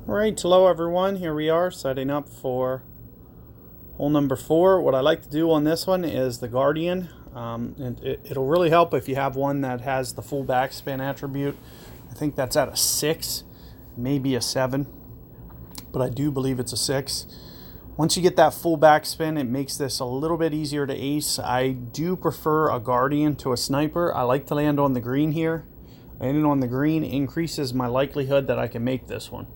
Alright, hello everyone. Here we are setting up for hole number 4. What I like to do on this one is the Guardian. And it'll really help if you have one that has the full backspin attribute. I think that's at a 6, maybe a 7, but I do believe it's a 6. Once you get that full backspin, it makes this a little bit easier to ace. I do prefer a Guardian to a Sniper. I like to land on the green here. Landing on the green increases my likelihood that I can make this one.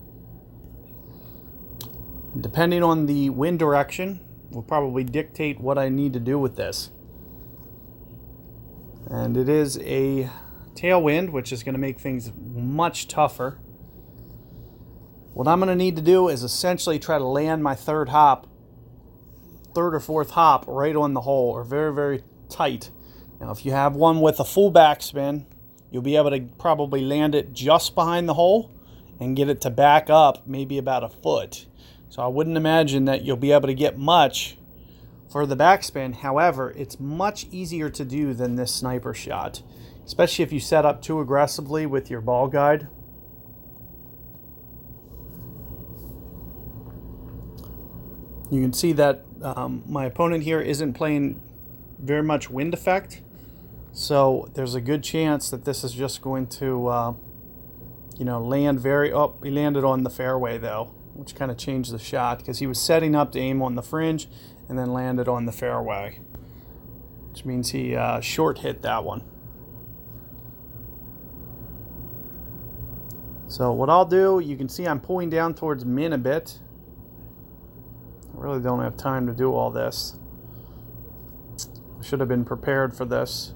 Depending on the wind direction will probably dictate what I need to do with this. And it is a tailwind, which is going to make things much tougher. What I'm going to need to do is essentially try to land my third or fourth hop right on the hole, or very, very tight. Now, if you have one with a full backspin, you'll be able to probably land it just behind the hole and get it to back up maybe about a foot. So I wouldn't imagine that you'll be able to get much for the backspin. However, it's much easier to do than this sniper shot, especially if you set up too aggressively with your ball guide. You can see that my opponent here isn't playing very much wind effect, so there's a good chance that this is just going to land very... Oh, he landed on the fairway though, which kind of changed the shot because he was setting up to aim on the fringe and then landed on the fairway, which means he short hit that one. So what I'll do, you can see I'm pulling down towards min a bit. I really don't have time to do all this. I should have been prepared for this.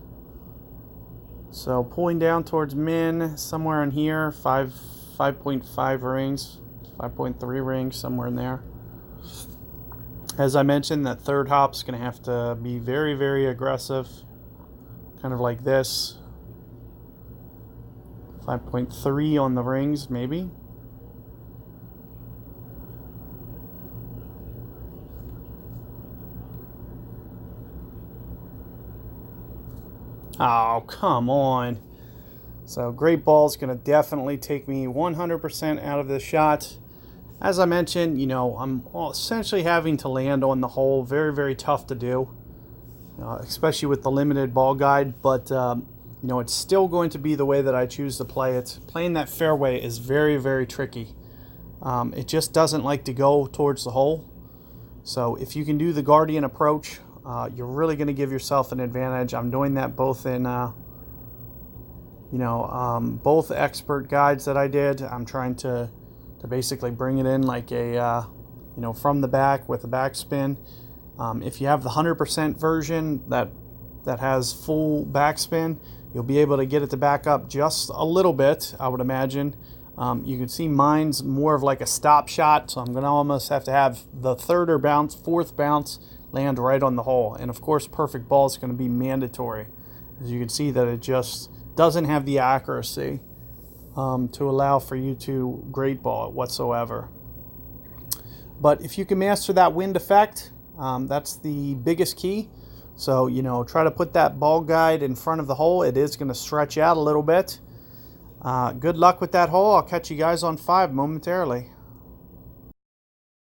So pulling down towards min, somewhere in here, 5.5 rings. 5.3 rings, somewhere in there. As I mentioned, that third hop's going to have to be very, very aggressive. Kind of like this. 5.3 on the rings, maybe. Oh, come on. So great ball's going to definitely take me 100% out of this shot. As I mentioned, I'm essentially having to land on the hole. Very, very tough to do, especially with the limited ball guide. But, it's still going to be the way that I choose to play it. Playing that fairway is very, very tricky. It just doesn't like to go towards the hole. So if you can do the Guardian approach, you're really going to give yourself an advantage. I'm doing that both in... both expert guides that I did. I'm trying to basically bring it in like a, from the back with a backspin. If you have the 100% version that has full backspin, you'll be able to get it to back up just a little bit, I would imagine. You can see mine's more of like a stop shot, so I'm going to almost have to have the third or bounce, fourth bounce land right on the hole. And of course, perfect ball is going to be mandatory. As you can see that it just doesn't have the accuracy to allow for you to great ball it whatsoever. But if you can master that wind effect, that's the biggest key. So, try to put that ball guide in front of the hole. It is going to stretch out a little bit. Good luck with that hole. I'll catch you guys on 5 momentarily.